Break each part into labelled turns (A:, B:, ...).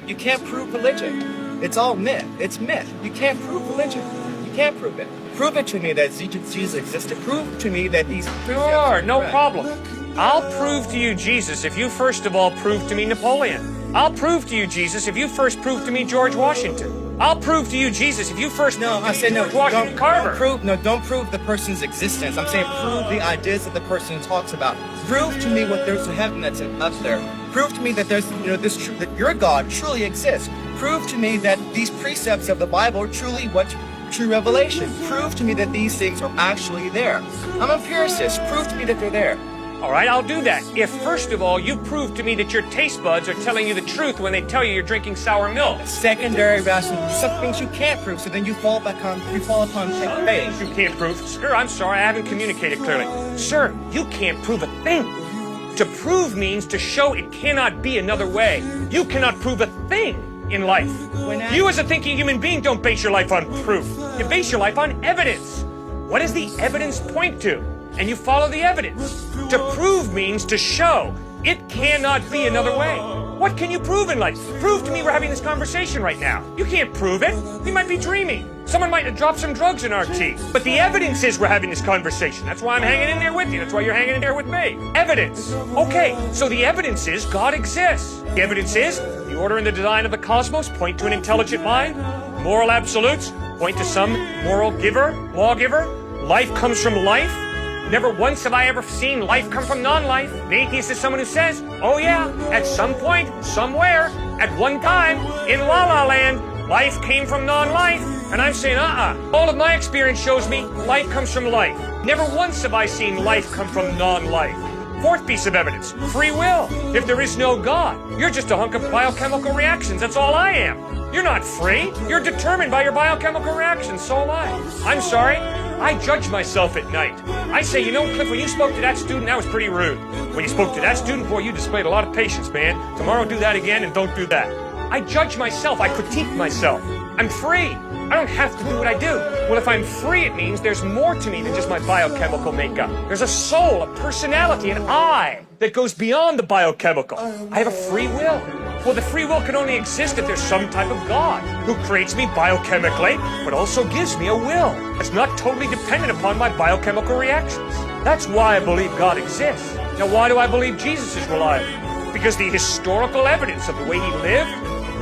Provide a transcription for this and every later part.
A: You can't prove religion. It's all myth. It's myth. You can't prove religion. You can't prove it. Prove it to me that Jesus existed. Prove to me that these...
B: Sure, no problem. I'll prove to you Jesus if you first of all prove to me Napoleon. I'll prove to you Jesus if you first prove to me George Washington. I'll prove to you Jesus if you first
A: No,
B: prove
A: I
B: to
A: said
B: me
A: no.
B: George Washington Carver.
A: Don't prove the person's existence. I'm saying prove the ideas that the person talks about. Prove to me what there's a heaven that's up there. Prove to me that there's, that your God truly exists. Prove to me that these precepts of the Bible are truly what's true revelation. Prove to me that these things are actually there. I'm an empiricist. Prove to me that they're there.
B: All right, I'll do that. If, first of all, you prove to me that your taste buds are telling you the truth when they tell you you're drinking sour milk.
A: Secondary rational, some things you can't prove, so then you fall upon faith.
B: You can't prove. Sir, I'm sorry, I haven't communicated clearly. Sir, you can't prove a thing. To prove means to show it cannot be another way. You cannot prove a thing in life. You as a thinking human being don't base your life on proof. You base your life on evidence. What does the evidence point to? And you follow the evidence. To prove means to show. It cannot be another way. What can you prove in life? Prove to me we're having this conversation right now. You can't prove it. We might be dreaming. Someone might have dropped some drugs in our tea. But the evidence is we're having this conversation. That's why I'm hanging in there with you. That's why you're hanging in there with me. Evidence. Okay, so the evidence is God exists. The evidence is the order and the design of the cosmos point to an intelligent mind. Moral absolutes point to some moral giver, lawgiver. Life comes from life. Never once have I ever seen life come from non-life. An atheist is someone who says, oh yeah, at some point, somewhere, at one time, in La La Land, life came from non-life. And I'm saying, all of my experience shows me life comes from life. Never once have I seen life come from non-life. Fourth piece of evidence, free will. If there is no God, you're just a hunk of biochemical reactions. That's all I am. You're not free. You're determined by your biochemical reactions. So am I. I'm sorry. I judge myself at night. I say, you know, Cliff, when you spoke to that student, that was pretty rude. When you spoke to that student, boy, you displayed a lot of patience, man. Tomorrow do that again and don't do that. I judge myself. I critique myself. I'm free. I don't have to do what I do. Well, if I'm free, it means there's more to me than just my biochemical makeup. There's a soul, a personality, an I that goes beyond the biochemical. I have a free will. Well, the free will can only exist if there's some type of God who creates me biochemically, but also gives me a will that's not totally dependent upon my biochemical reactions. That's why I believe God exists. Now, why do I believe Jesus is reliable? Because the historical evidence of the way he lived,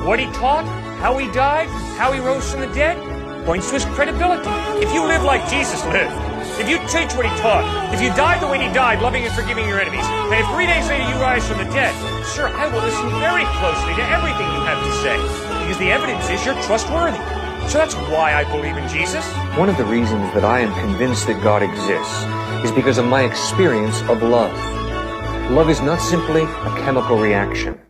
B: what he taught, how he died, how he rose from the dead, points to his credibility. If you live like Jesus lived, if you teach what he taught, if you died the way he died, loving and forgiving your enemies, and if 3 days later you rise from the dead, sir, I will listen very closely to everything you have to say, because the evidence is you're trustworthy. So that's why I believe in Jesus.
C: One of the reasons that I am convinced that God exists is because of my experience of love. Love is not simply a chemical reaction.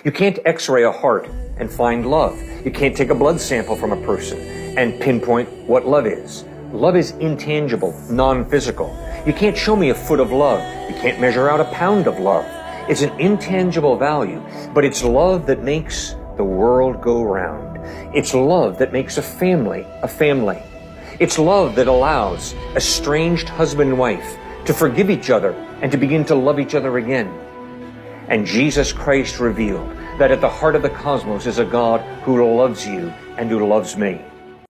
C: You can't x-ray a heart and find love. You can't take a blood sample from a person and pinpoint what love is. Love is intangible, non-physical. You can't show me a foot of love. You can't measure out a pound of love. It's an intangible value, but it's love that makes the world go round. It's love that makes a family a family. It's love that allows estranged husband and wife to forgive each other and to begin to love each other again. And Jesus Christ revealed that at the heart of the cosmos is a God who loves you and who loves me.